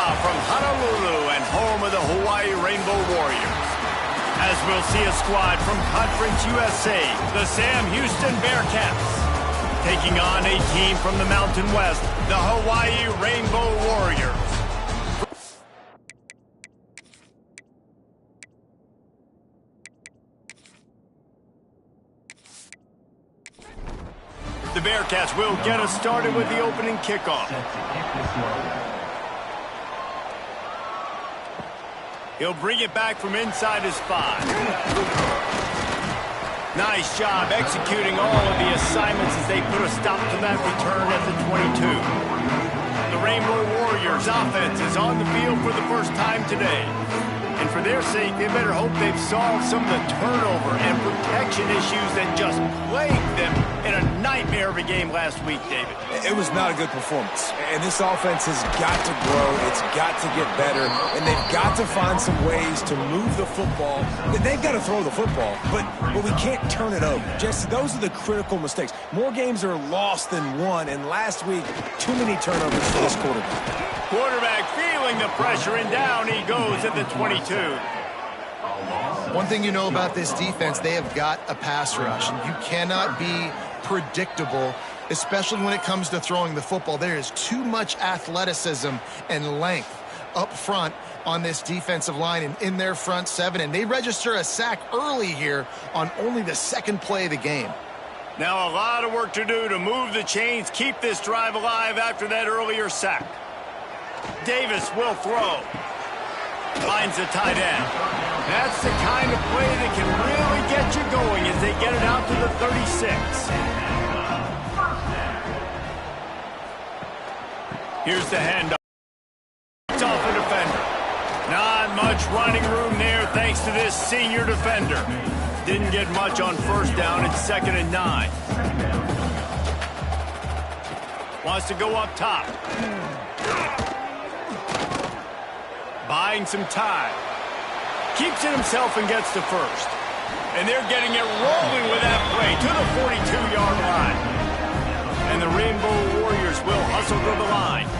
Aloha from Honolulu and home of the Hawaii Rainbow Warriors. As we'll see a squad from Conference USA, the Sam Houston Bearcats, taking on a team from the Mountain West, the Hawaii Rainbow Warriors. The Bearcats will get us started with the opening kickoff. He'll bring it back from inside his 5. Nice job executing all of the assignments as they put a stop to that return at the 22. The Rainbow Warriors offense is on the field for the first time today. And for their sake, they better hope they've solved some of the turnover and protection issues that just plagued them in a nightmare of a game last week, David. It was not a good performance. And this offense has got to grow. It's got to get better. And they've got to find some ways to move the football. They've got to throw the football, but we can't turn it over. Jesse, those are the critical mistakes. More games are lost than won, and last week, too many turnovers for this quarterback. Quarterback feeling the pressure, and down he goes at the 22. One thing you know about this defense, they have got a pass rush, and you cannot be predictable, especially when it comes to throwing the football. There is too much athleticism and length up front on this defensive line and in their front 7, and they register a sack early here on only the second play of the game. Now a lot of work to do to move the chains, keep this drive alive after that earlier sack. Davis will throw. Finds the tight end. That's the kind of play that can really get you going as they get it out to the 36. Here's the handoff. It's off a defender. Not much running room there thanks to this senior defender. Didn't get much on first down. It's 2nd and 9. Wants to go up top. Buying some time. Keeps it himself and gets to first. And they're getting it rolling with that play to the 42-yard line. And the Rainbow Warriors will hustle to the line.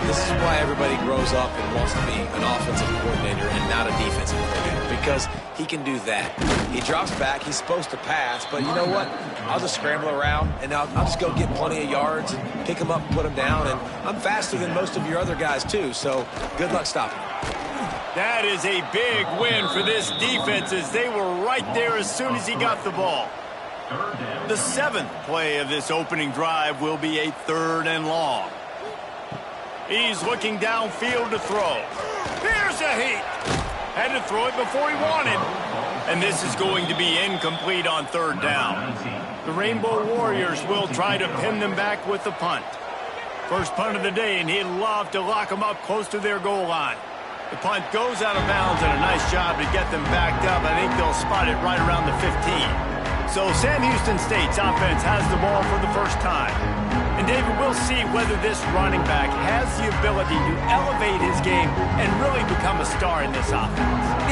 This is why everybody grows up and wants to be an offensive coordinator and not a defensive coordinator, because he can do that. He drops back, he's supposed to pass, but you know what? I'll just scramble around, and I'll just go get plenty of yards and pick them up and put them down, and I'm faster than most of your other guys too, so good luck stopping. That is a big win for this defense as they were right there as soon as he got the ball. The 7th play of this opening drive will be a 3rd and long. He's looking downfield to throw. Here's a heat. Had to throw it before he wanted. And this is going to be incomplete on 3rd down. The Rainbow Warriors will try to pin them back with the punt. First punt of the day, and he'd love to lock them up close to their goal line. The punt goes out of bounds, and a nice job to get them backed up. I think they'll spot it right around the 15. So Sam Houston State's offense has the ball for the first time. And David, we'll see whether this running back has the ability to elevate his game and really become a star in this offense.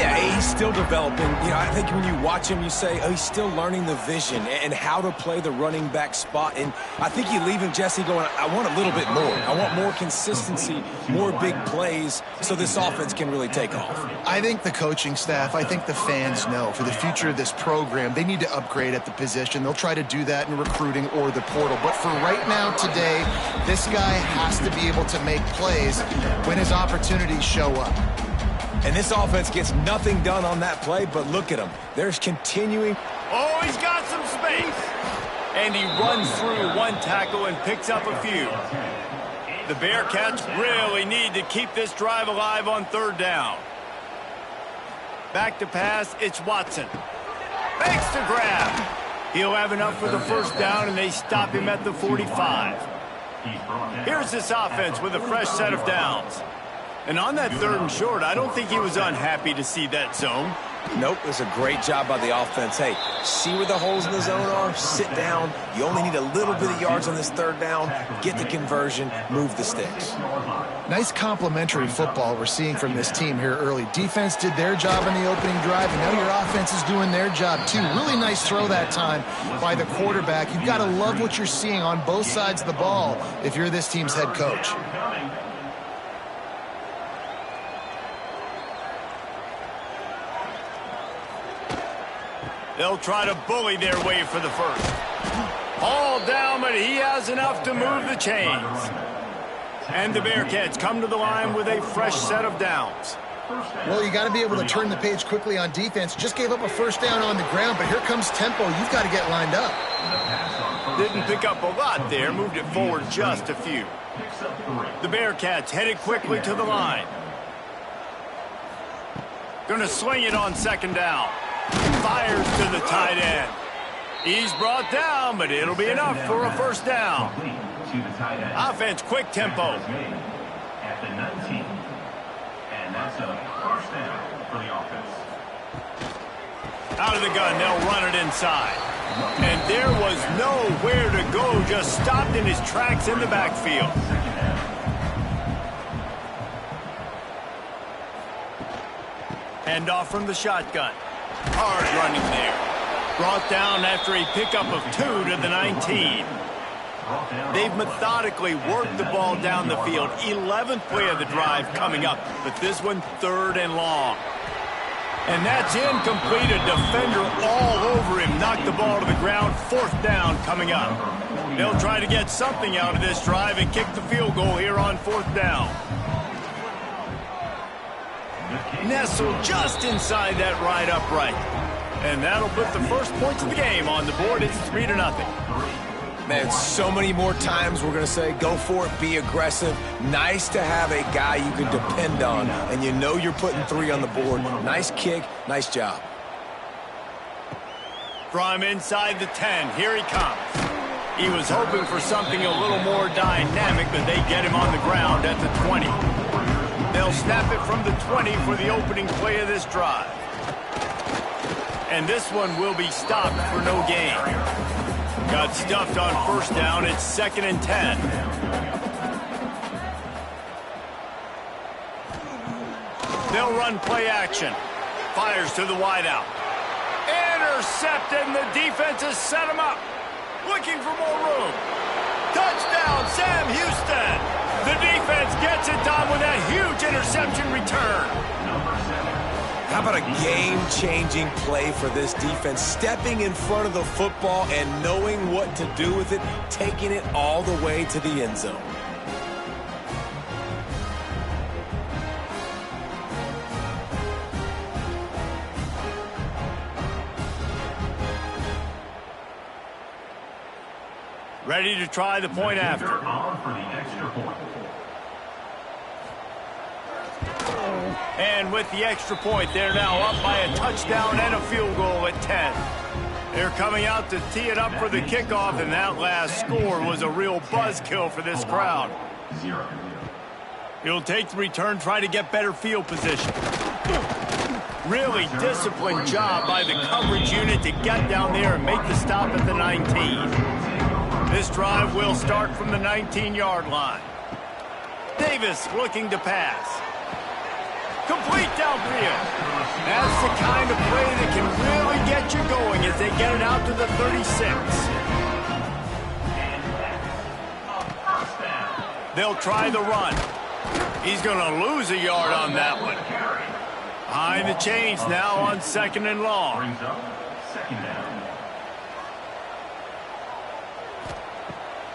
Yeah, he's still developing. You know, I think when you watch him, you say, oh, he's still learning the vision and how to play the running back spot. And I think you leave him, Jesse, going, I want a little bit more. I want more consistency, more big plays, so this offense can really take off. I think the coaching staff, I think the fans know for the future of this program, they need to upgrade at the position. They'll try to do that in recruiting or the portal. But for right now, today, this guy has to be able to make plays when his opportunities show up. And this offense gets nothing done on that play, but look at him. There's continuing. Oh, he's got some space. And he runs through one tackle and picks up a few. The Bearcats really need to keep this drive alive on 3rd down. Back to pass, it's Watson. Fakes to grab. He'll have enough for the first down, and they stop him at the 45. Here's this offense with a fresh set of downs. And on that 3rd and short, I don't think he was unhappy to see that zone. Nope, it was a great job by the offense. Hey, see where the holes in the zone are? Sit down. You only need a little bit of yards on this 3rd down. Get the conversion. Move the sticks. Nice complementary football we're seeing from this team here early. Defense did their job in the opening drive, and now your offense is doing their job too. Really nice throw that time by the quarterback. You've got to love what you're seeing on both sides of the ball if you're this team's head coach. They'll try to bully their way for the first. All down, but he has enough to move the chains. And the Bearcats come to the line with a fresh set of downs. Well, you got to be able to turn the page quickly on defense. Just gave up a first down on the ground, but here comes tempo. You've got to get lined up. Didn't pick up a lot there, moved it forward just a few. The Bearcats headed quickly to the line. Gonna swing it on second down. Fires to the tight end. He's brought down, but it'll be enough for a first down. Offense, quick tempo. At the 19. And that's a first down for the offense. Out of the gun, they'll run it inside. And there was nowhere to go, just stopped in his tracks in the backfield. Hand off from the shotgun. Hard running there. Brought down after a pickup of 2 to the 19. They've methodically worked the ball down the field. 11th play of the drive coming up, but this one 3rd and long. And that's incomplete. A defender all over him. Knocked the ball to the ground. 4th down coming up. They'll try to get something out of this drive and kick the field goal here on 4th down. Nestled just inside that right upright. And that'll put the first points of the game on the board. It's 3-0. Man, so many more times we're going to say, go for it, be aggressive. Nice to have a guy you can depend on, and you know you're putting 3 on the board. Nice kick, nice job. From inside the 10, here he comes. He was hoping for something a little more dynamic, but they get him on the ground at the 20. They'll snap it from the 20 for the opening play of this drive. And this one will be stopped for no gain. Got stuffed on first down. It's 2nd and 10. They'll run play action. Fires to the wideout. Intercepted, and the defense has set him up. Looking for more room. Touchdown, Sam Houston. The defense gets it done with that huge interception return. How about a game-changing play for this defense? Stepping in front of the football and knowing what to do with it, taking it all the way to the end zone. Ready to try the point after. On for the extra point. And with the extra point, they're now up by a touchdown and a field goal at 10. They're coming out to tee it up for the kickoff, and that last score was a real buzzkill for this crowd. 0. He'll take the return, try to get better field position. Really disciplined job by the coverage unit to get down there and make the stop at the 19. This drive will start from the 19-yard line. Davis looking to pass. Complete downfield. That's the kind of play that can really get you going as they get it out to the 36. They'll try the run. He's going to lose a yard on that one. Behind the chains now on 2nd and long. Brings up 2nd down.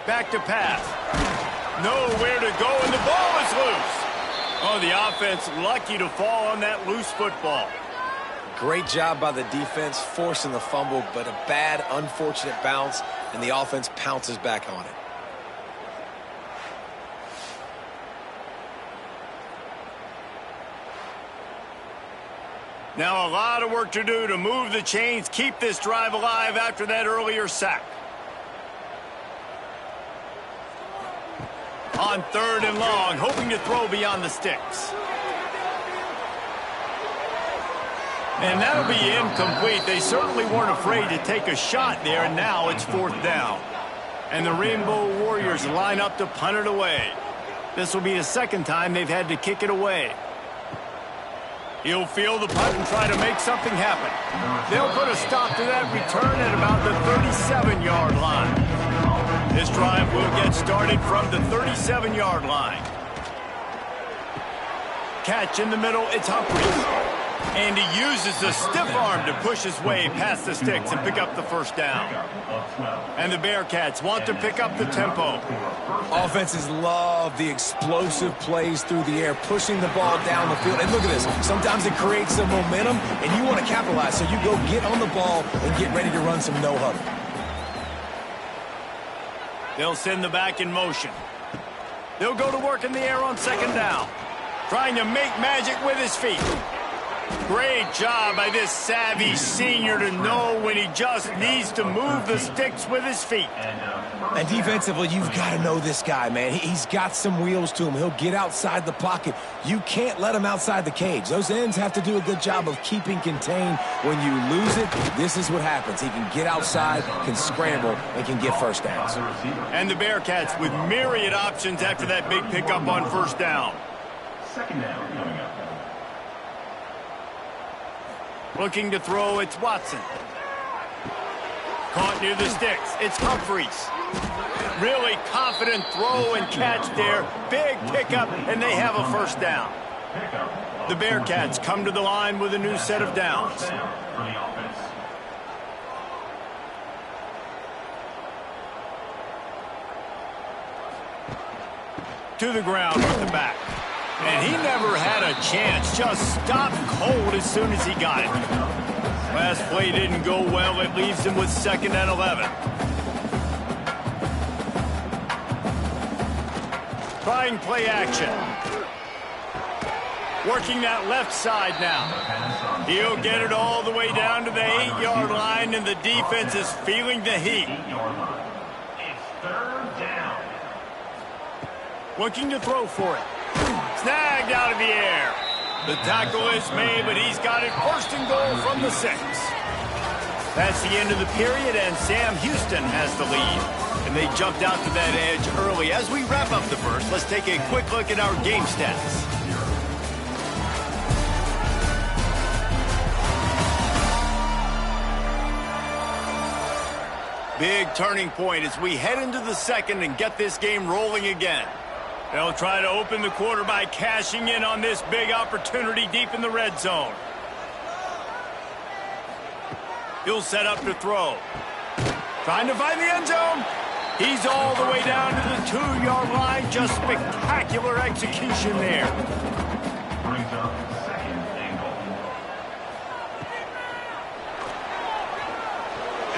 Back to pass. Nowhere to go, and the ball is loose. Oh, the offense lucky to fall on that loose football. Great job by the defense, forcing the fumble, but a bad, unfortunate bounce, and the offense pounces back on it. Now a lot of work to do to move the chains, keep this drive alive after that earlier sack. On 3rd and long, hoping to throw beyond the sticks. And that'll be incomplete. They certainly weren't afraid to take a shot there, and now it's 4th down. And the Rainbow Warriors line up to punt it away. This will be the 2nd time they've had to kick it away. He'll field the punt and try to make something happen. They'll put a stop to that return at about the 37-yard line. This drive will get started from the 37-yard line. Catch in the middle, it's Humphries. And he uses the stiff arm to push his way past the sticks and pick up the first down. And the Bearcats want to pick up the tempo. Offenses love the explosive plays through the air, pushing the ball down the field. And look at this. Sometimes it creates some momentum, and you want to capitalize. So you go get on the ball and get ready to run some no-huddle. They'll send the back in motion. They'll go to work in the air on second down, trying to make magic with his feet. Great job by this savvy senior to know when he just needs to move the sticks with his feet. And defensively, you've got to know this guy, man. He's got some wheels to him. He'll get outside the pocket. You can't let him outside the cage. Those ends have to do a good job of keeping contained. When you lose it, this is what happens. He can get outside, can scramble, and can get first downs. And the Bearcats with myriad options after that big pickup on first down. Second down coming up. Looking to throw, it's Watson. Caught near the sticks, it's Humphries. Really confident throw and catch there. Big pickup, and they have a first down. The Bearcats come to the line with a new set of downs. To the ground with the back. And he never had a chance. Just stopped cold as soon as he got it. Last play didn't go well. It leaves him with 2nd and 11. Trying play action. Working that left side now. He'll get it all the way down to the 8-yard line, and the defense is feeling the heat. It's third down. Looking to throw for it. Snagged out of the air. The tackle is made, but he's got it 1st and goal from the 6. That's the end of the period, and Sam Houston has the lead. And they jumped out to that edge early. As we wrap up the first, let's take a quick look at our game stats. Big turning point as we head into the second and get this game rolling again. They'll try to open the quarter by cashing in on this big opportunity deep in the red zone. He'll set up to throw. Trying to find the end zone. He's all the way down to the 2-yard line. Just spectacular execution there. Brings up 2nd and goal.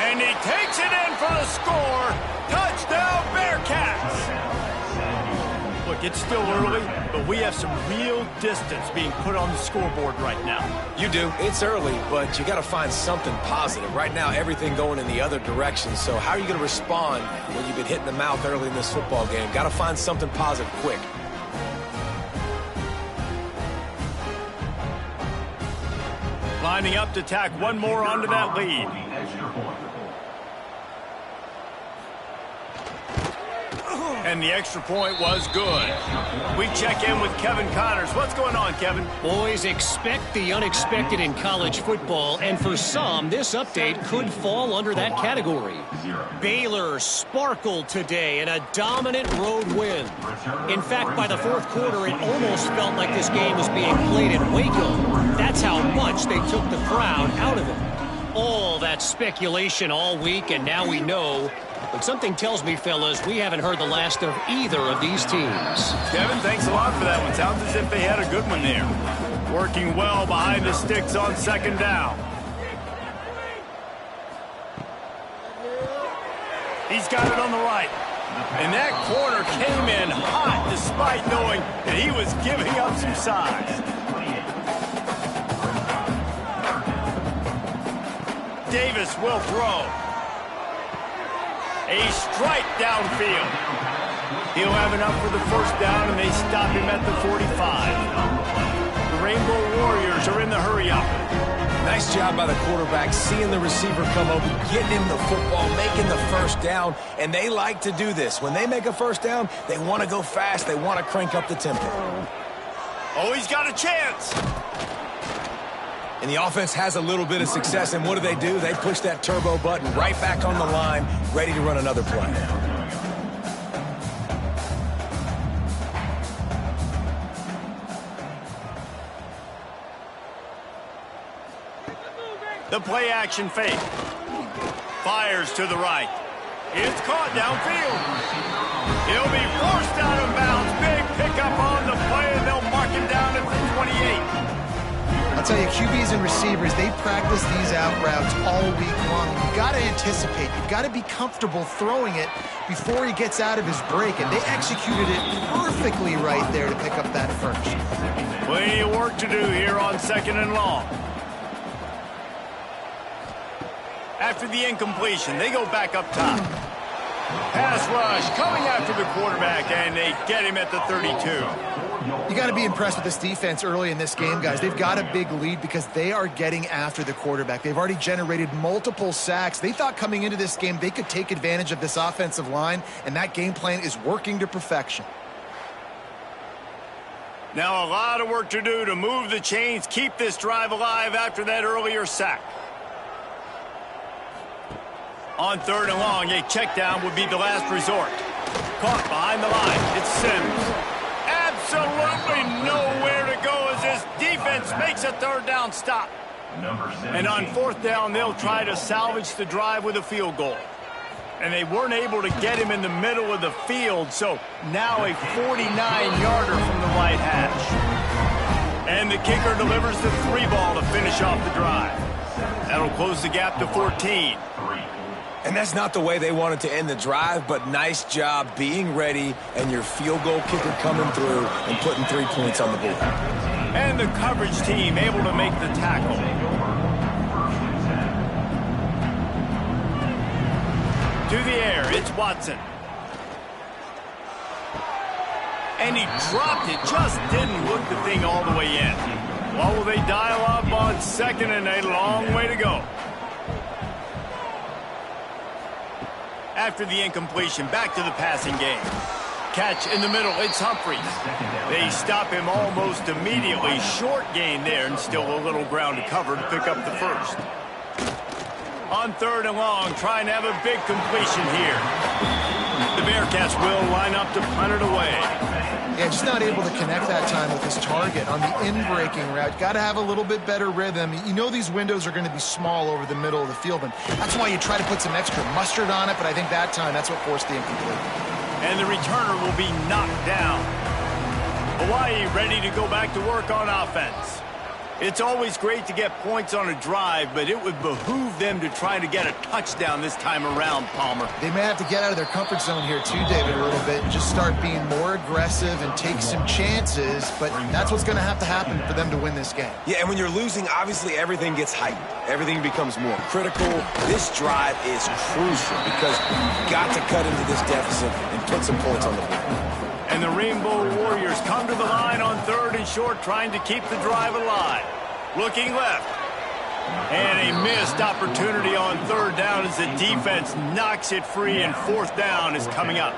And he takes it in for the score. Touchdown, Bearcats. Look, it's still early, but we have some real distance being put on the scoreboard right now. You do. It's early, but you got to find something positive. Right now, everything going in the other direction. So how are you going to respond when you've been hit in the mouth early in this football game? Got to find something positive quick. Lining up to tack one more onto that lead. Extra point. And the extra point was good. We check in with Kevin Connors. What's going on, Kevin? Boys, expect the unexpected in college football, and for some, this update could fall under that category. Baylor sparkled today in a dominant road win. In fact, by the 4th quarter, it almost felt like this game was being played in Waco. That's how much they took the crowd out of it. All that speculation all week, and now we know. But something tells me, fellas, we haven't heard the last of either of these teams. Kevin, thanks a lot for that one. Sounds as if they had a good one there. Working well behind the sticks on 2nd down. He's got it on the right. And that corner came in hot despite knowing that he was giving up some size. Davis will throw. A strike downfield. He'll have enough for the first down, and they stop him at the 45. The Rainbow Warriors are in the hurry-up. Nice job by the quarterback, seeing the receiver come open, getting him the football, making the first down, and they like to do this. When they make a first down, they want to go fast. They want to crank up the tempo. Oh, he's got a chance. And the offense has a little bit of success, and what do? They push that turbo button right back on the line, ready to run another play. The play action fake. Fires to the right. It's caught downfield. He'll be forced out of bounds. Big pickup on the play, and they'll mark him down at the 28. I'll tell you, QBs and receivers, they practice these out routes all week long. You've got to anticipate. You've got to be comfortable throwing it before he gets out of his break, and they executed it perfectly right there to pick up that first. Plenty of work to do here on 2nd and long. After the incompletion, they go back up top. Pass rush coming after the quarterback, and they get him at the 32. You got to be impressed with this defense early in this game, guys. They've got a big lead because they are getting after the quarterback. They've already generated multiple sacks. They thought coming into this game they could take advantage of this offensive line, and that game plan is working to perfection. Now a lot of work to do to move the chains, keep this drive alive after that earlier sack. On 3rd and long, a check down would be the last resort. Caught behind the line. It's Sims. Absolutely nowhere to go as this defense makes a 3rd down stop. And on 4th down, they'll try to salvage the drive with a field goal. And they weren't able to get him in the middle of the field, so now a 49-yarder from the right hash. And the kicker delivers the 3-ball to finish off the drive. That'll close the gap to 14. And that's not the way they wanted to end the drive, but nice job being ready and your field goal kicker coming through and putting 3 points on the board. And the coverage team able to make the tackle. To the air, it's Watson. And he dropped it, just didn't look the thing all the way in. What will they dial up on 2nd and a long way to go? After the incompletion, back to the passing game. Catch in the middle, it's Humphries. They stop him almost immediately. Short gain there, and still a little ground to cover to pick up the first. On 3rd and long, trying to have a big completion here. The Bearcats will line up to punt it away. Yeah, just not able to connect that time with his target on the in-breaking route. Got to have a little bit better rhythm. You know these windows are going to be small over the middle of the field, and that's why you try to put some extra mustard on it, but I think that time that's what forced the incomplete. And the returner will be knocked down. Hawaii ready to go back to work on offense. It's always great to get points on a drive, but it would behoove them to try to get a touchdown this time around, Palmer. They may have to get out of their comfort zone here too, David, a little bit, and just start being more aggressive and take some chances, but that's what's going to have to happen for them to win this game. Yeah, and when you're losing, obviously everything gets heightened. Everything becomes more critical. This drive is crucial because you've got to cut into this deficit and put some points on the board. And the Rainbow Warriors come to the line on 3rd and short, trying to keep the drive alive. Looking left. And a missed opportunity on 3rd down as the defense knocks it free, and 4th down is coming up.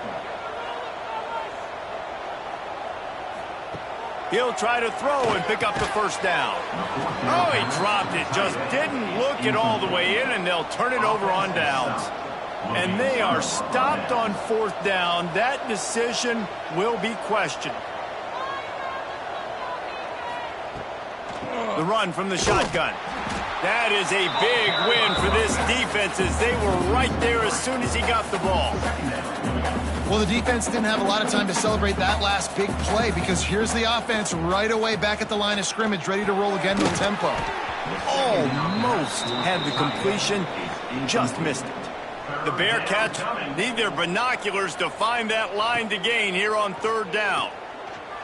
He'll try to throw and pick up the first down. Oh, he dropped it. Just didn't look it all the way in, and they'll turn it over on downs. And they are stopped on 4th down. That decision will be questioned. The run from the shotgun. That is a big win for this defense as they were right there as soon as he got the ball. Well, the defense didn't have a lot of time to celebrate that last big play because here's the offense right away back at the line of scrimmage, ready to roll again with tempo. Almost had the completion, just missed it. The Bearcats need their binoculars to find that line to gain here on 3rd down.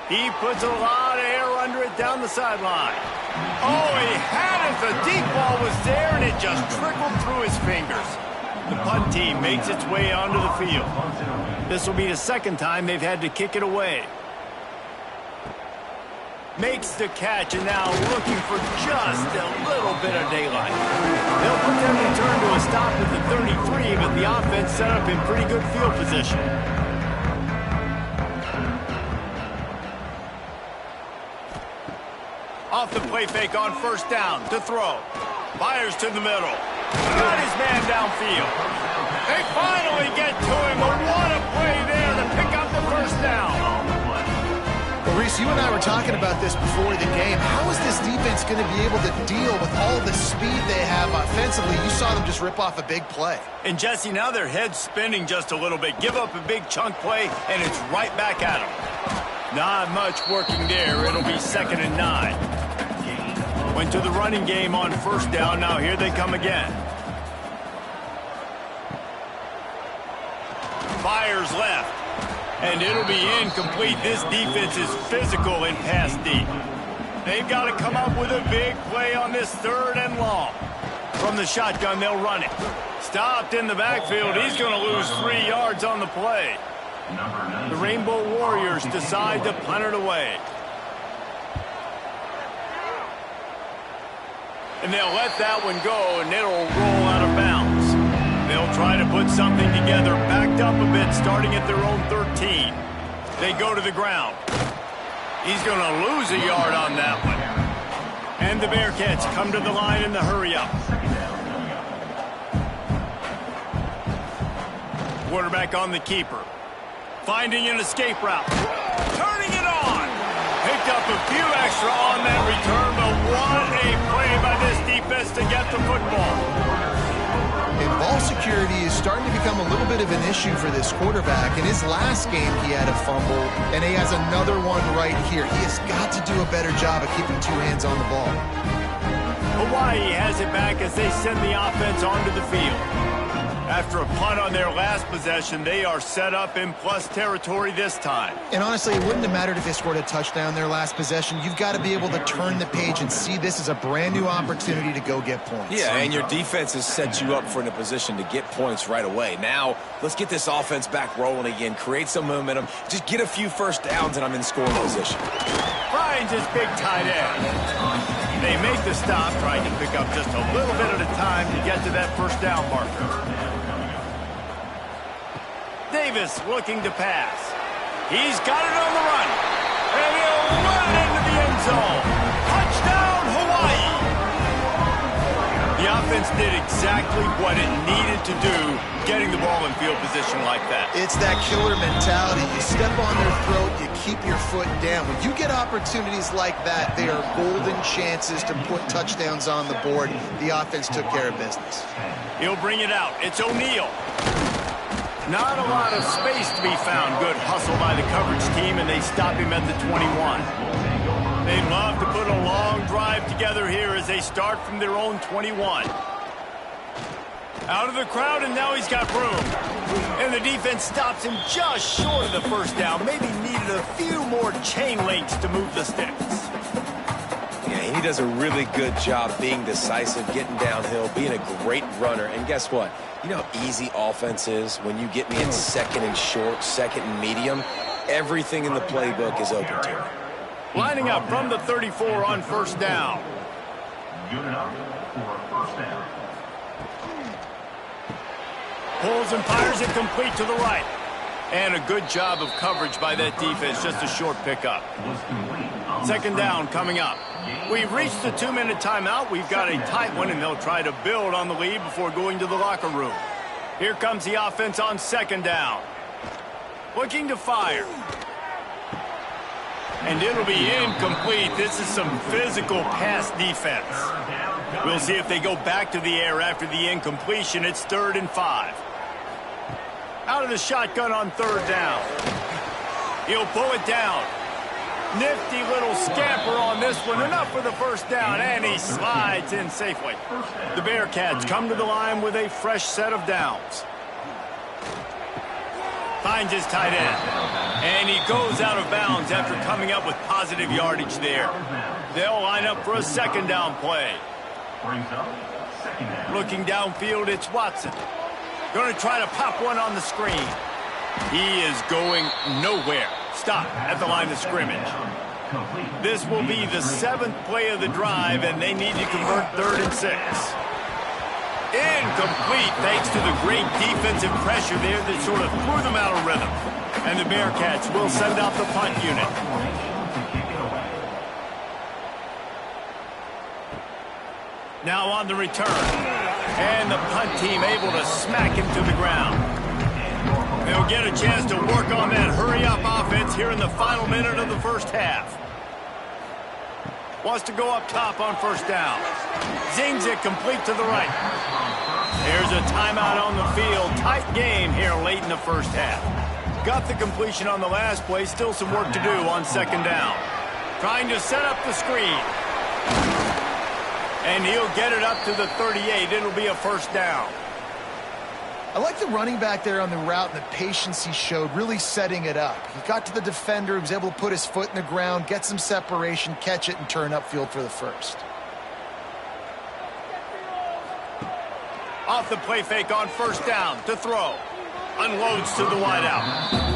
He puts a lot of air under it down the sideline. Oh, he had it. The deep ball was there, and it just trickled through his fingers. The punt team makes its way onto the field. This will be the 2nd time they've had to kick it away. Makes the catch, and now looking for just a little bit of daylight. They'll put their return to a stop at the 33, but the offense set up in pretty good field position. Off the play fake on 1st down to throw. Fires to the middle. Got his man downfield. They finally get to him, but what a play there to pick up the 1st down. Well, Reese, you and I were talking about this before the game. How is this defense going to be able to deal with all the speed they have offensively? You saw them just rip off a big play. And, Jesse, now their head's spinning just a little bit. Give up a big chunk play, and it's right back at them. Not much working there. It'll be 2nd and 9. Went to the running game on 1st down. Now here they come again. Fires left. And it'll be incomplete. This defense is physical and pass deep. They've got to come up with a big play on this 3rd and long. From the shotgun, they'll run it. Stopped in the backfield. He's going to lose 3 yards on the play. The Rainbow Warriors decide to punt it away. And they'll let that one go, and it'll roll out of bounds. They'll try to put something together, backed up a bit, starting at their own 13. They go to the ground. He's going to lose a yard on that one. And the Bearcats come to the line in the hurry-up. Quarterback on the keeper. Finding an escape route. Turning it on. Picked up a few extra on that return, but what a play by this defense to get the football. And ball security is starting to become a little bit of an issue for this quarterback. In his last game, he had a fumble, and he has another one right here. He has got to do a better job of keeping 2 hands on the ball. Hawaii has it back as they send the offense onto the field. After a punt on their last possession, they are set up in plus territory this time. And honestly, it wouldn't have mattered if they scored a touchdown their last possession. You've got to be able to turn the page and see this as a brand new opportunity to go get points. Yeah, and your defense has set you up for in a position to get points right away. Now, let's get this offense back rolling again, create some momentum, just get a few first downs, and I'm in scoring position. Finds his big tight end. They make the stop, trying to pick up just a little bit at a time to get to that first down marker. Davis looking to pass. He's got it on the run. And he'll run into the end zone. Touchdown, Hawaii! The offense did exactly what it needed to do, getting the ball in field position like that. It's that killer mentality. You step on their throat, you keep your foot down. When you get opportunities like that, they are golden chances to put touchdowns on the board. The offense took care of business. He'll bring it out. It's O'Neal. Not a lot of space to be found. Good hustle by the coverage team, and they stop him at the 21. They love to put a long drive together here as they start from their own 21. Out of the crowd, and now he's got room. And the defense stops him just short of the first down. Maybe needed a few more chain links to move the sticks. Yeah, he does a really good job being decisive, getting downhill, being a great runner. And guess what? You know how easy offense is when you get me in 2nd and short, 2nd and medium? Everything in the playbook is open to him. Lining up from the 34 on first down. Good enough for 1st down. Pulls and fires it complete to the right. And a good job of coverage by that defense, just a short pickup. 2nd down coming up. We've reached the 2-minute timeout. We've got a tight one, and they'll try to build on the lead before going to the locker room. Here comes the offense on 2nd down. Looking to fire. And it'll be incomplete. This is some physical pass defense. We'll see if they go back to the air after the incompletion. It's 3rd and 5. Out of the shotgun on 3rd down. He'll pull it down. Nifty little scamper on this one. Enough for the first down, and he slides in safely. The Bearcats come to the line with a fresh set of downs. Finds his tight end. And he goes out of bounds after coming up with positive yardage there. They'll line up for a 2nd down play. Looking downfield, it's Watson. Going to try to pop one on the screen. He is going nowhere. Stop at the line of scrimmage. This will be the 7th play of the drive, and they need to convert 3rd and 6. Incomplete thanks to the great defensive pressure there that sort of threw them out of rhythm. And the Bearcats will send out the punt unit. Now on the return. And the punt team able to smack him to the ground. They'll get a chance to work on that hurry-up offense here in the final minute of the first half. Wants to go up top on first down. Zings it complete to the right. There's a timeout on the field. Tight game here late in the first half. Got the completion on the last play. Still some work to do on second down. Trying to set up the screen. And he'll get it up to the 38. It'll be a first down. I like the running back there on the route and the patience he showed, really setting it up. He got to the defender, he was able to put his foot in the ground, get some separation, catch it, and turn upfield for the first. Off the play fake on first down to throw. Unloads to the wideout.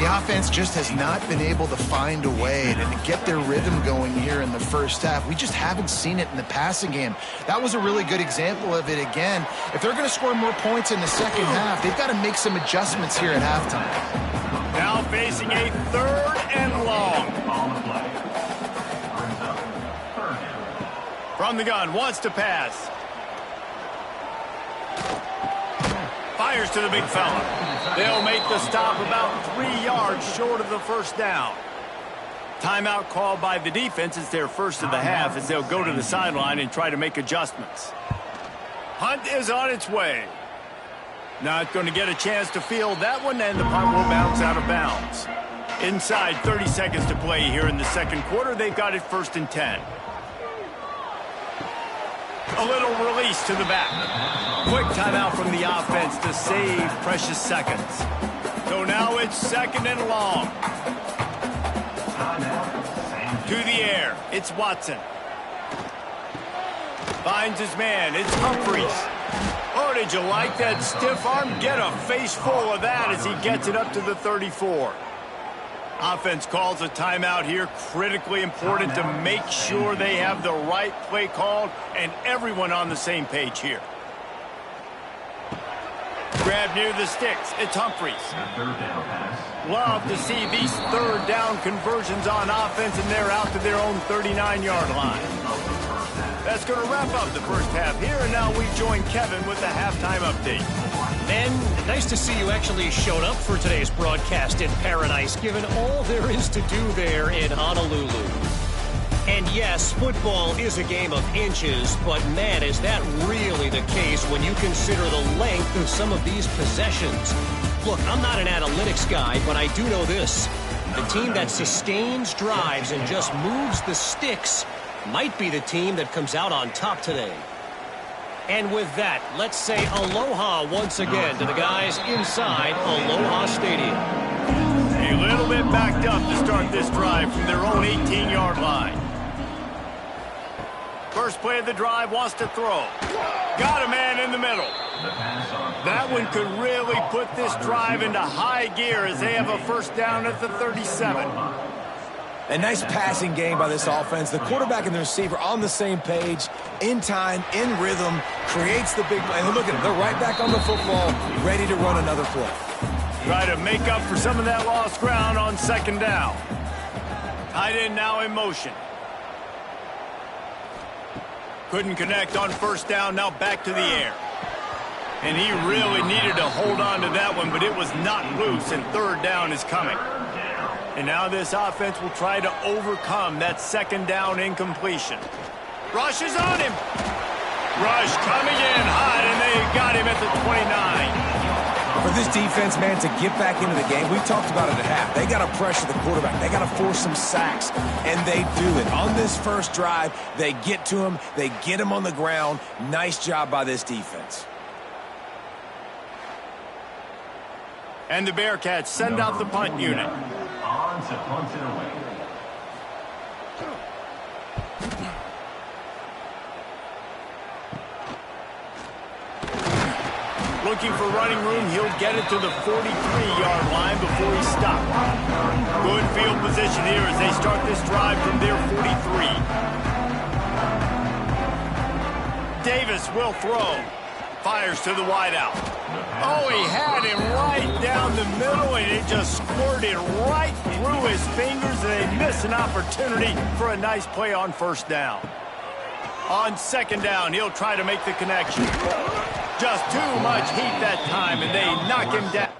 The offense just has not been able to find a way to get their rhythm going here in the first half. We just haven't seen it in the passing game. That was a really good example of it again. If they're going to score more points in the second half, they've got to make some adjustments here at halftime. Now facing a third and long. From the gun, wants to pass. Fires to the big fella. They'll make the stop about 3 yards short of the first down. Timeout called by the defense. It's their first of the half as they'll go to the sideline and try to make adjustments. Punt is on its way. Not going to get a chance to field that one, and the punt will bounce out of bounds. Inside 30 seconds to play here in the second quarter. They've got it 1st and 10. A little release to the back. Quick timeout from the offense to save precious seconds. So now it's 2nd and long. To the air. It's Watson. Finds his man. It's Humphries. Oh, did you like that stiff arm? Get a face full of that as he gets it up to the 34. Offense calls a timeout here. Critically important to make sure they have the right play called and everyone on the same page here. Grab near the sticks. It's Humphries. Love to see these third down conversions on offense, and they're out to their own 39-yard line. That's going to wrap up the first half here, and now we join Kevin with the halftime update. Ben, nice to see you actually showed up for today's broadcast in paradise, given all there is to do there in Honolulu. And yes, football is a game of inches, but man, is that really the case when you consider the length of some of these possessions. Look, I'm not an analytics guy, but I do know this. The team that sustains drives and just moves the sticks might be the team that comes out on top today. And with that, let's say aloha once again to the guys inside Aloha Stadium. A little bit backed up to start this drive from their own 18-yard line. First play of the drive, wants to throw. Got a man in the middle. That one could really put this drive into high gear as they have a first down at the 37. A nice passing game by this offense. The quarterback and the receiver on the same page, in time, in rhythm, creates the big play. And look at them. They're right back on the football, ready to run another play. Try to make up for some of that lost ground on second down. Tight end now in motion. Couldn't connect on first down, now back to the air. And he really needed to hold on to that one, but it was not loose, and third down is coming. And now this offense will try to overcome that second down incompletion. Rush is on him. Rush coming in hot, and they got him at the 29. For this defense, man, to get back into the game, we talked about it at half. They got to pressure the quarterback. They got to force some sacks, and they do it. On this first drive, they get to him. They get him on the ground. Nice job by this defense. And the Bearcats send out the punt unit. On to punt it away. Looking for running room, he'll get it to the 43-yard line before he stopped. Good field position here as they start this drive from their 43. Davis will throw. Fires to the wideout. Oh, he had him right down the middle, and it just squirted right through his fingers, and they miss an opportunity for a nice play on first down. On second down, he'll try to make the connection. Just too much heat that time, and they knock him down.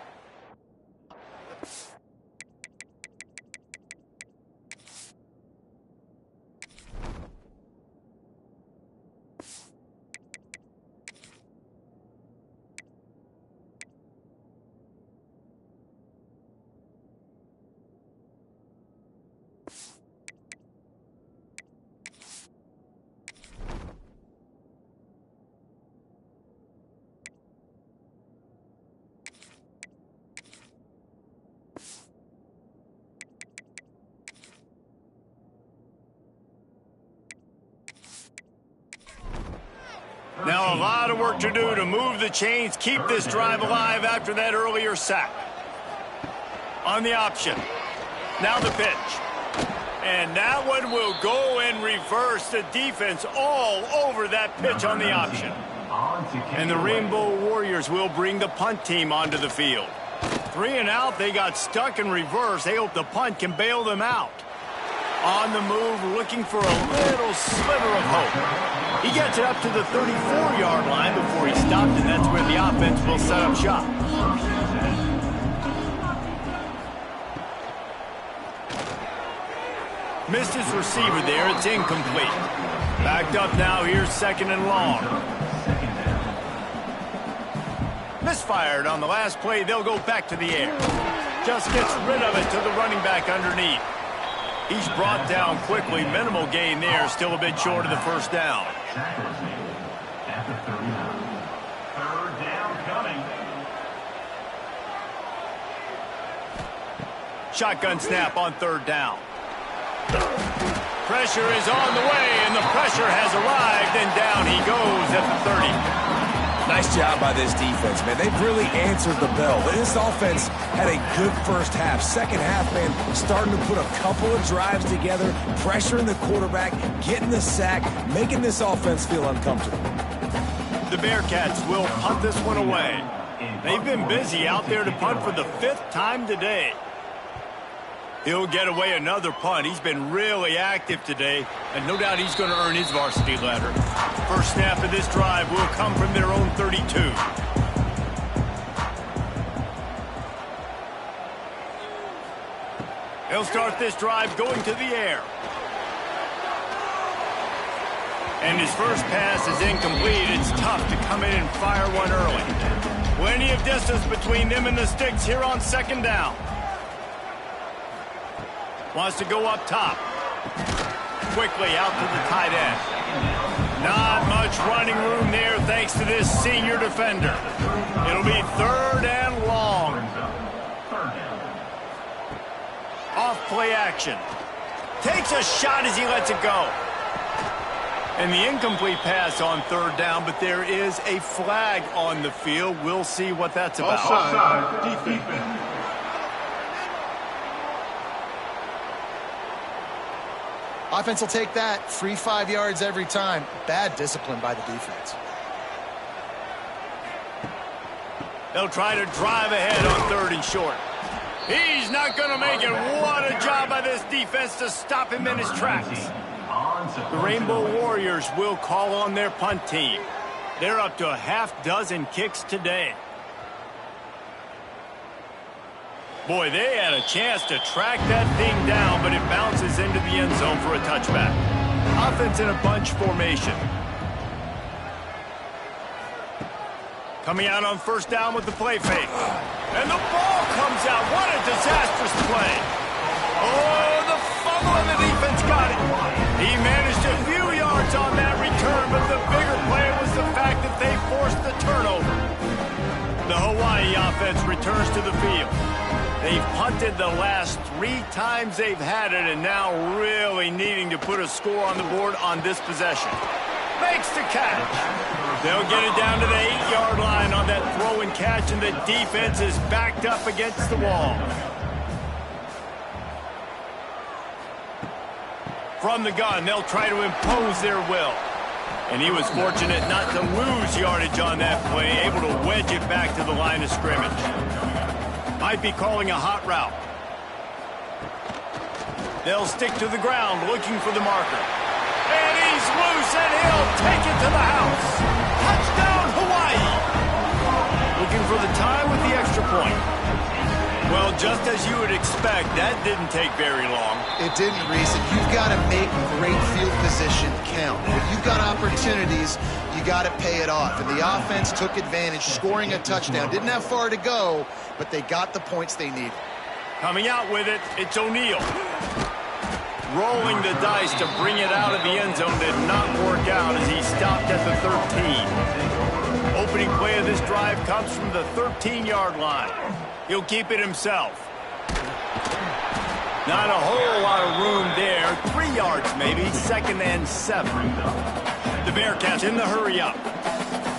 Now a lot of work to do to move the chains, keep this drive alive after that earlier sack. On the option. Now the pitch. And that one will go in reverse. The defense all over that pitch on the option. And the Rainbow Warriors will bring the punt team onto the field. 3 and out, they got stuck in reverse. They hope the punt can bail them out. On the move, looking for a little sliver of hope. He gets it up to the 34-yard line before he stopped, and that's where the offense will set up shop. Missed his receiver there. It's incomplete. Backed up now. Here's 2nd and long. Misfired on the last play. They'll go back to the air. Just gets rid of it to the running back underneath. He's brought down quickly. Minimal gain there. Still a bit short of the first down. At the 39. 3rd down coming. Shotgun snap on 3rd down. Pressure is on the way, and the pressure has arrived, and down he goes at the 30. Nice job by this defense, man. They've really answered the bell. This offense had a good first half. Second half, man, starting to put a couple of drives together, pressuring the quarterback, getting the sack, making this offense feel uncomfortable. The Bearcats will punt this one away. They've been busy out there to punt for the 5th time today. He'll get away another punt. He's been really active today, and no doubt he's going to earn his varsity letter. First snap of this drive will come from their own 32. He'll start this drive going to the air. And his first pass is incomplete. It's tough to come in and fire one early. Plenty of distance between them and the sticks here on 2nd down. Wants to go up top. Quickly out to the tight end. Not much running room there thanks to this senior defender. It'll be 3rd and long. Off play action. Takes a shot as he lets it go. And the incomplete pass on 3rd down, but there is a flag on the field. We'll see what that's about. Offside. Defense. Offense will take that. Free 5 yards every time. Bad discipline by the defense. They'll try to drive ahead on 3rd and short. He's not going to make it. What a job by this defense to stop him in his tracks. The Rainbow Warriors will call on their punt team. They're up to a half-dozen kicks today. Boy, they had a chance to track that thing down, but it bounces into the end zone for a touchback. Offense in a bunch formation. Coming out on 1st down with the play fake. And the ball comes out. What a disastrous play. Oh, the fumble and the defense got it. He managed a few yards on that return, but the bigger play was the fact that they forced the turnover. The Hawaii offense returns to the field. They've punted the last 3 times they've had it, and now really needing to put a score on the board on this possession. Makes the catch. They'll get it down to the 8-yard line on that throw and catch, and the defense is backed up against the wall. From the gun, they'll try to impose their will. And he was fortunate not to lose yardage on that play, able to wedge it back to the line of scrimmage. Might be calling a hot route. They'll stick to the ground looking for the marker. And he's loose, and he'll take it to the house. Touchdown, Hawaii! Looking for the tie with the extra point. Well, just as you would expect, that didn't take very long. It didn't, Reese. You've got to make great field position count. When you've got opportunities, you got to pay it off. And the offense took advantage, scoring a touchdown. Didn't have far to go, but they got the points they needed. Coming out with it, it's O'Neal. Rolling the dice to bring it out of the end zone did not work out as he stopped at the 13. Opening play of this drive comes from the 13-yard line. He'll keep it himself. Not a whole lot of room there. 3 yards maybe, 2nd and 7. The Bearcats in the hurry up.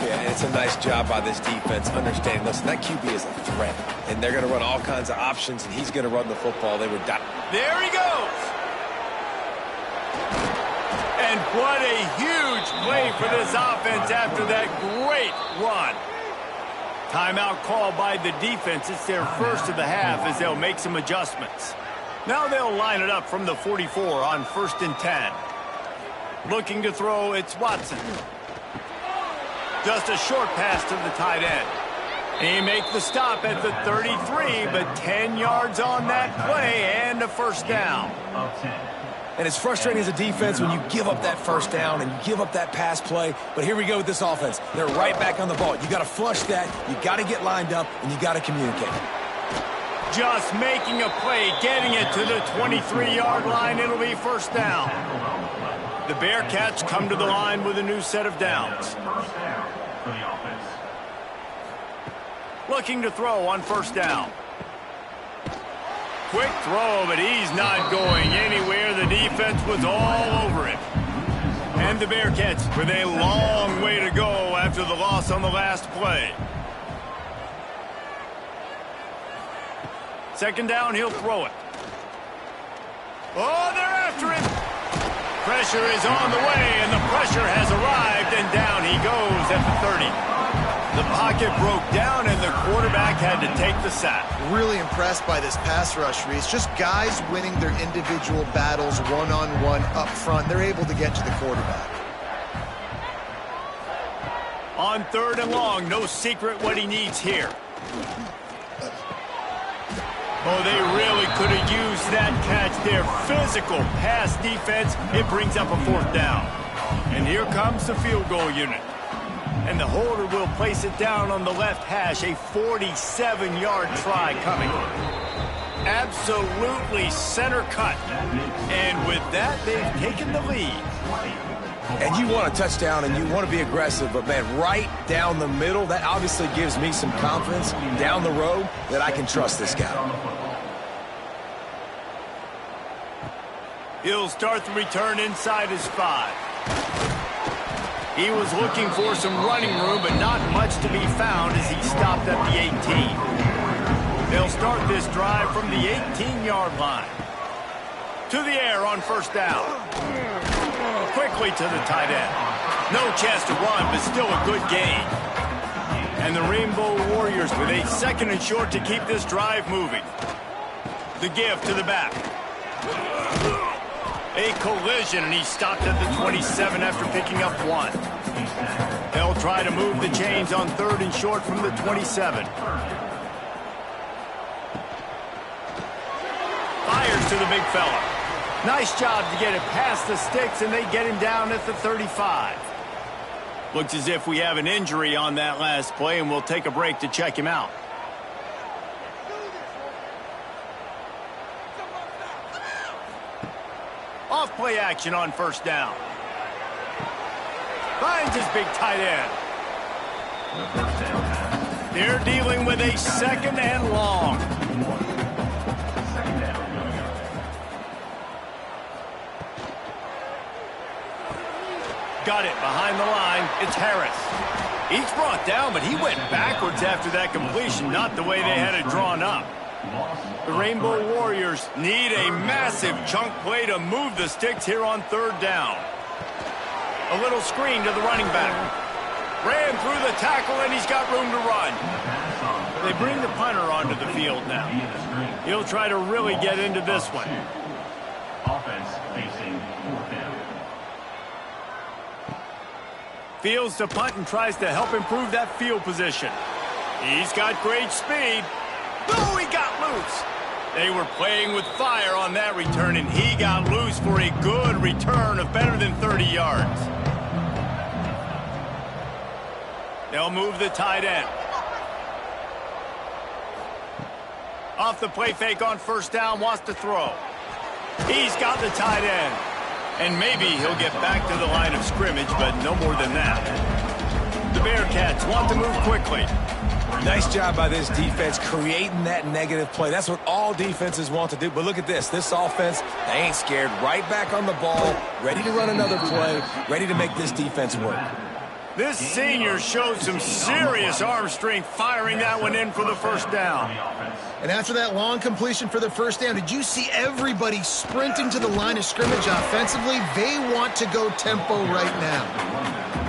Yeah, and it's a nice job by this defense understanding, listen, that QB is a threat, and they're going to run all kinds of options, and he's going to run the football. They would die. There he goes. And what a huge play for this offense after that great run. Timeout called by the defense. It's their first of the half as they'll make some adjustments. Now they'll line it up from the 44 on 1st and 10. Looking to throw, it's Watson. Just a short pass to the tight end. He makes the stop at the 33, but 10 yards on that play and a first down. And it's frustrating as a defense when you give up that first down and you give up that pass play. But here we go with this offense. They're right back on the ball. You got to flush that. You got to get lined up, and you got to communicate. Just making a play, getting it to the 23-yard line. It'll be first down. The Bearcats come to the line with a new set of downs. Looking to throw on first down. Quick throw, but he's not going anywhere. The defense was all over it. And the Bearcats with a long way to go after the loss on the last play. Second down, he'll throw it. Oh, they're after him. Pressure is on the way, and the pressure has arrived, and down he goes at the 30. The pocket broke down, and the quarterback had to take the sack. Really impressed by this pass rush, Reese. Just guys winning their individual battles one-on-one up front. They're able to get to the quarterback. On 3rd and long, no secret what he needs here. Oh, they really could have used that catch there. Physical pass defense. It brings up a 4th down. And here comes the field goal unit. And the holder will place it down on the left hash. A 47-yard try coming. Absolutely center cut. And with that, they've taken the lead. And you want a touchdown, and you want to be aggressive, but, man, right down the middle, that obviously gives me some confidence down the road that I can trust this guy. He'll start the return inside his 5. He was looking for some running room, but not much to be found as he stopped at the 18. They'll start this drive from the 18-yard line. To the air on first down. Quickly to the tight end. No chance to run, but still a good gain. And the Rainbow Warriors with a 2nd and short to keep this drive moving. The give to the back. A collision, and he stopped at the 27 after picking up 1. They'll try to move the chains on 3rd and short from the 27. Fires to the big fella. Nice job to get it past the sticks, and they get him down at the 35. Looks as if we have an injury on that last play, and we'll take a break to check him out. Off-play action on first down. Finds his big tight end. They're dealing with a 2nd and long. Got it behind the line. It's Harris. He's brought down, but he went backwards after that completion, not the way they had it drawn up. The Rainbow Warriors need a massive chunk play to move the sticks here on 3rd down. A little screen to the running back. Ran through the tackle, and he's got room to run. They bring the punter onto the field now. He'll try to really get into this one. Offense facing 4th down. Fields to punt and tries to help improve that field position. He's got great speed. Oh, he got loose. They were playing with fire on that return, and he got loose for a good return of better than 30 yards. They'll move the tight end. Off the play fake on first down, wants to throw. He's got the tight end. And maybe he'll get back to the line of scrimmage, but no more than that. The Bearcats want to move quickly. Nice job by this defense creating that negative play. That's what all defenses want to do. But look at this. This offense, they ain't scared. Right back on the ball, ready to run another play, ready to make this defense work. This senior showed some serious arm strength firing that one in for the first down. And after that long completion for the first down, did you see everybody sprinting to the line of scrimmage offensively? They want to go tempo right now.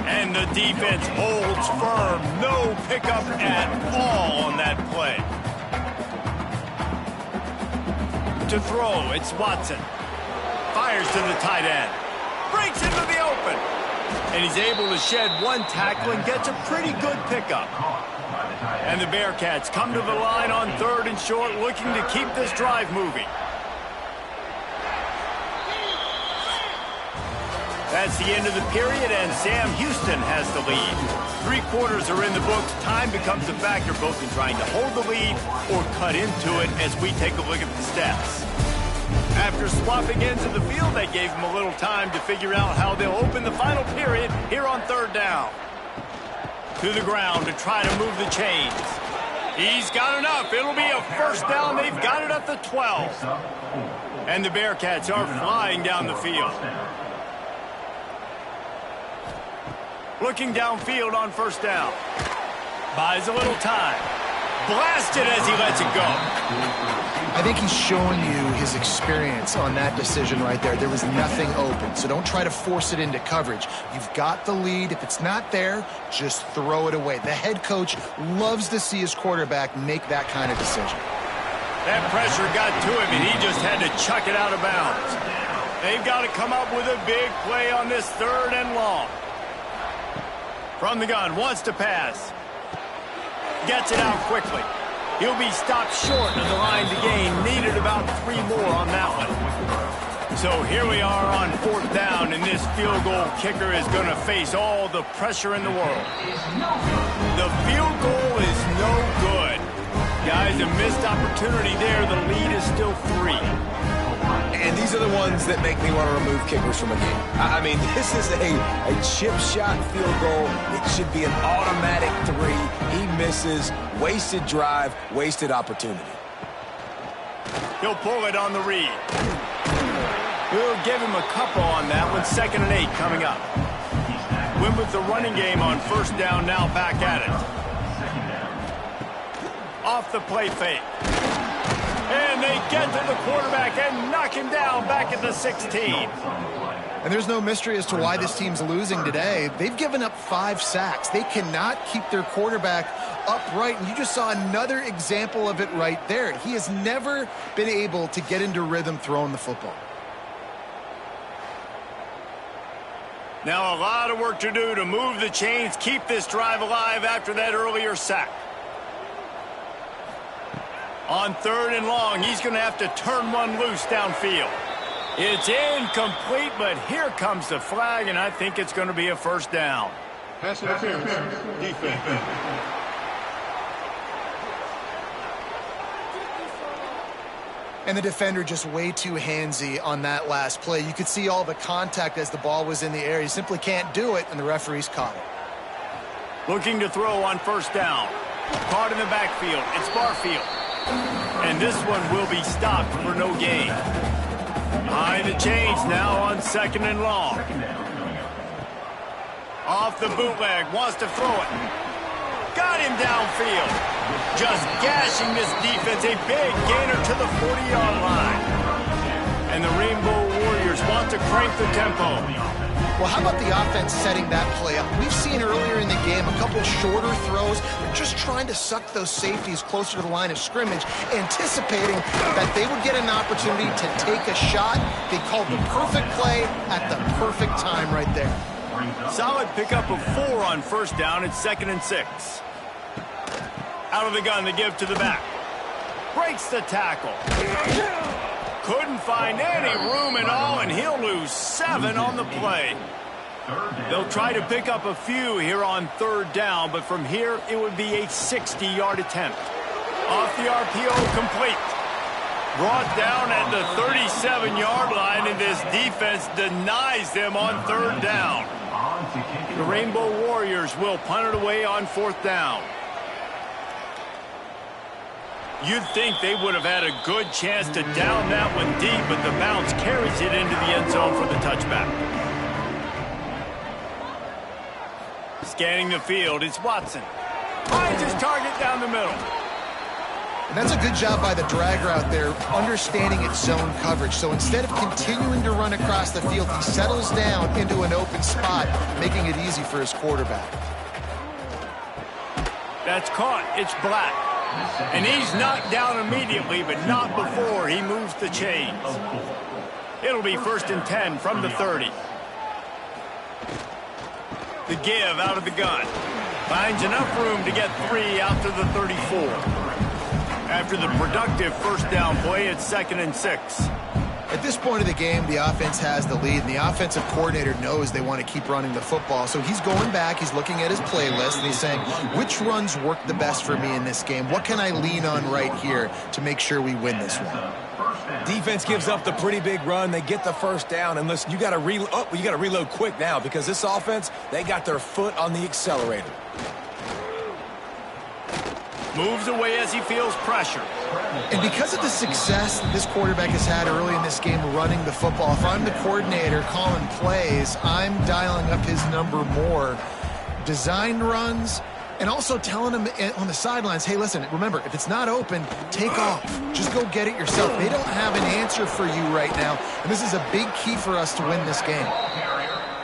And the defense holds firm. No pickup at all on that play. To throw, it's Watson. Fires to the tight end. Breaks into the open. And he's able to shed one tackle and gets a pretty good pickup. And the Bearcats come to the line on 3rd and short, looking to keep this drive moving. That's the end of the period, and Sam Houston has the lead. 3 quarters are in the books. Time becomes a factor both in trying to hold the lead or cut into it as we take a look at the stats. After swapping ends of the field, they gave them a little time to figure out how they'll open the final period here on 3rd down. To the ground to try to move the chains. He's got enough. It'll be a first down. They've got it at the 12. And the Bearcats are flying down the field. Looking downfield on first down. Buys a little time. Blasted as he lets it go. I think he's showing you his experience on that decision right there. There was nothing open, so don't try to force it into coverage. You've got the lead. If it's not there, just throw it away. The head coach loves to see his quarterback make that kind of decision. That pressure got to him, and he just had to chuck it out of bounds. They've got to come up with a big play on this 3rd and long. From the gun, wants to pass. Gets it out quickly. He'll be stopped short of the line to gain. Needed about 3 more on that one. So here we are on 4th down, and this field goal kicker is going to face all the pressure in the world. The field goal is no good. Guys, a missed opportunity there. The lead is still 3. And these are the ones that make me want to remove kickers from a game. I mean, this is a chip shot field goal. It should be an automatic 3. He misses. Wasted drive, wasted opportunity. He'll pull it on the read. We'll give him a couple on that one. 2nd and 8 coming up. Win with the running game on first down, now back at it. Off the play fake. And they get to the quarterback and knock him down back at the 16. And there's no mystery as to why this team's losing today. They've given up 5 sacks. They cannot keep their quarterback upright, and you just saw another example of it right there. He has never been able to get into rhythm throwing the football. Now a lot of work to do to move the chains, keep this drive alive after that earlier sack. On 3rd and long, he's going to have to turn one loose downfield. It's incomplete, but here comes the flag, and I think it's going to be a first down. Pass interference. Defense. And the defender just way too handsy on that last play. You could see all the contact as the ball was in the air. He simply can't do it, and the referees caught it. Looking to throw on first down. Caught in the backfield. It's Barfield. And this one will be stopped for no gain. Behind the chains now on 2nd and long. Off the bootleg. Wants to throw it. Got him downfield. Just gashing this defense. A big gainer to the 40-yard line. And the Rainbow Warriors want to crank the tempo. Well, how about the offense setting that play up? We've seen earlier in the game a couple shorter throws. They're just trying to suck those safeties closer to the line of scrimmage, anticipating that they would get an opportunity to take a shot. They called the perfect play at the perfect time right there. Solid pickup of 4 on first down. It's 2nd and 6. Out of the gun, they give to the back. Breaks the tackle. Couldn't find any room at all, and he'll lose 7 on the play. They'll try to pick up a few here on 3rd down, but from here, it would be a 60-yard attempt. Off the RPO, complete. Brought down at the 37-yard line, and this defense denies them on 3rd down. The Rainbow Warriors will punt it away on 4th down. You'd think they would have had a good chance to down that one deep, but the bounce carries it into the end zone for the touchback. Scanning the field, it's Watson. Finds his target down the middle. And that's a good job by the drag route there, understanding its zone coverage. So instead of continuing to run across the field, he settles down into an open spot, making it easy for his quarterback. That's caught. It's Black. And he's knocked down immediately, but not before he moves the chains. It'll be 1st and 10 from the 30. The give out of the gun. Finds enough room to get 3 out to the 34. After the productive first down play, it's 2nd and 6. At this point of the game, the offense has the lead, and the offensive coordinator knows they want to keep running the football. So he's going back, he's looking at his playlist, and he's saying, which runs work the best for me in this game? What can I lean on right here to make sure we win this one? Defense gives up the pretty big run. They get the first down, and listen, you got to reload quick now because this offense, they got their foot on the accelerator. Moves away as he feels pressure. And because of the success that this quarterback has had early in this game running the football, if I'm the coordinator calling plays, I'm dialing up his number more. Designed runs, and also telling him on the sidelines, hey, listen, remember, if it's not open, take off. Just go get it yourself. They don't have an answer for you right now, and this is a big key for us to win this game.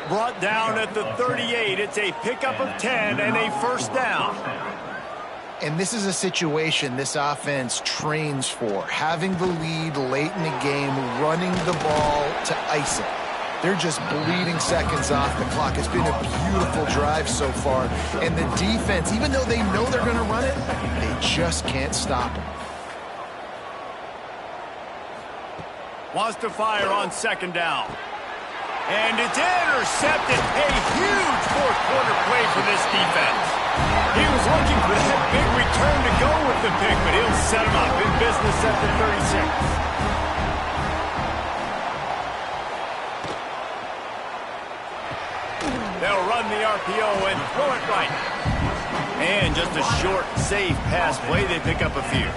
Brought down at the 38. It's a pickup of 10 and a first down. And this is a situation this offense trains for, having the lead late in the game, running the ball to ice it. They're just bleeding seconds off the clock. It's been a beautiful drive so far. And the defense, even though they know they're going to run it, they just can't stop it. Wants to fire on 2nd down. And it's intercepted. A huge fourth-quarter play for this defense. He was looking for that big return to go with the pick, but he'll set him up in business at the 36. They'll run the RPO and throw it right. And just a short, safe pass play. They pick up a few.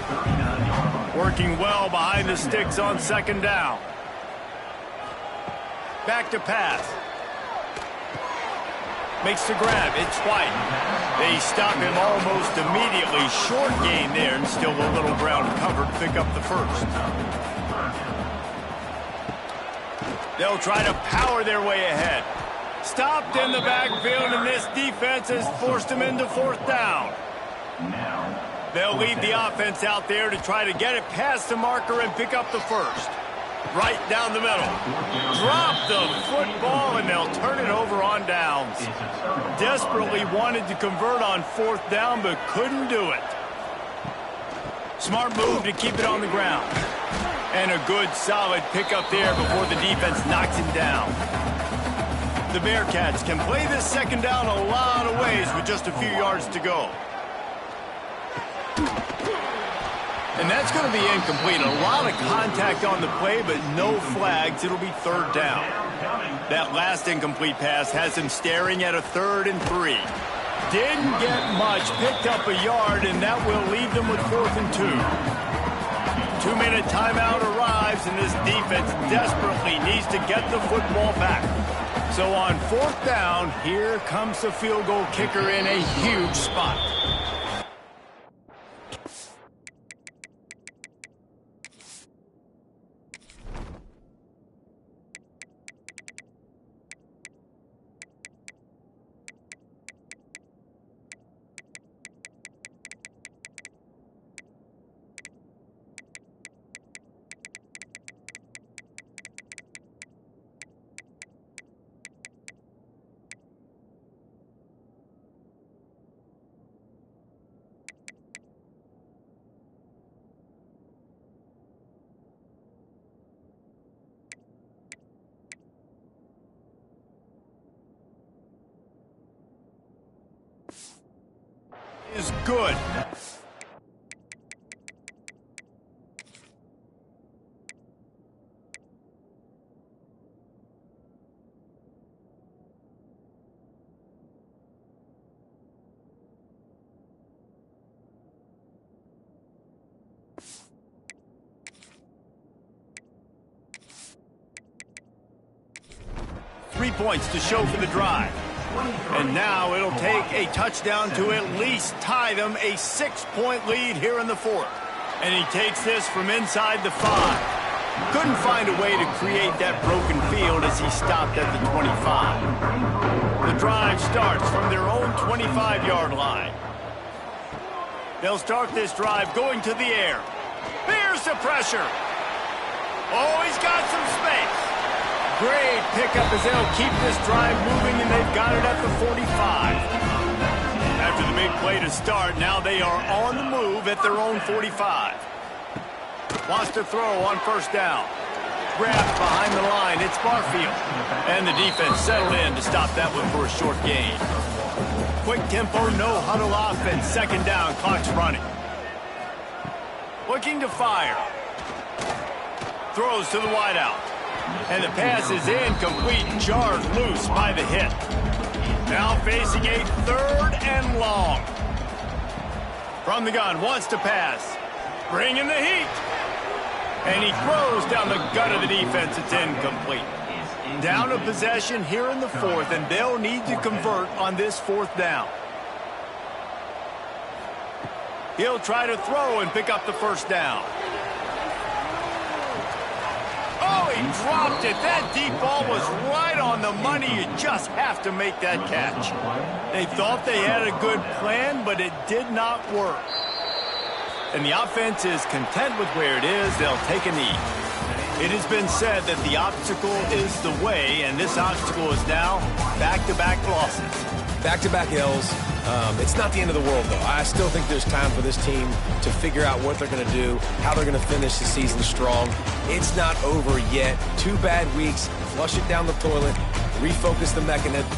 Working well behind the sticks on 2nd down. Back to pass. Makes the grab. It's White. They stop him almost immediately. Short gain there, and still a little ground covered to pick up the first. They'll try to power their way ahead. Stopped in the backfield, and this defense has forced him into 4th down. They'll lead the offense out there to try to get it past the marker and pick up the first. Right down the middle. Drop the football, and they'll turn it over on downs. Desperately wanted to convert on 4th down, but couldn't do it. Smart move to keep it on the ground. And a good, solid pickup there before the defense knocks him down. The Bearcats can play this 2nd down a lot of ways with just a few yards to go. And that's going to be incomplete. A lot of contact on the play, but no flags. It'll be 3rd down. That last incomplete pass has him staring at a 3rd and 3. Didn't get much. Picked up a yard, and that will leave them with 4th and 2. 2-minute timeout arrives, and this defense desperately needs to get the football back. So on 4th down, here comes the field goal kicker in a huge spot. Is good. Points to show for the drive. And now it'll take a touchdown to at least tie them a 6-point lead here in the fourth. And he takes this from inside the 5. Couldn't find a way to create that broken field as he stopped at the 25. The drive starts from their own 25-yard line. They'll start this drive going to the air. Here's the pressure. Oh, he's got some space. Great pickup as they'll keep this drive moving, and they've got it at the 45. After the big play to start, now they are on the move at their own 45. Wants to throw on first down. Grabbed behind the line. It's Barfield. And the defense settled in to stop that one for a short gain. Quick tempo, no huddle offense. Second down, clock's running. Looking to fire. Throws to the wideout. And the pass is incomplete. Jarred loose by the hit. Now facing a 3rd and long. From the gun, wants to pass. Bringing the heat. And he throws down the gut of the defense. It's incomplete. Down a possession here in the fourth, and they'll need to convert on this 4th down. He'll try to throw and pick up the first down. Oh, he dropped it. That deep ball was right on the money. You just have to make that catch. They thought they had a good plan, but it did not work. And the offense is content with where it is. They'll take a knee. It has been said that the obstacle is the way, and this obstacle is now back-to-back losses. Back-to-back L's. It's not the end of the world, though. I still think there's time for this team to figure out what they're going to do, how they're going to finish the season strong. It's not over yet. 2 bad weeks. Flush it down the toilet. Refocus the mechanism.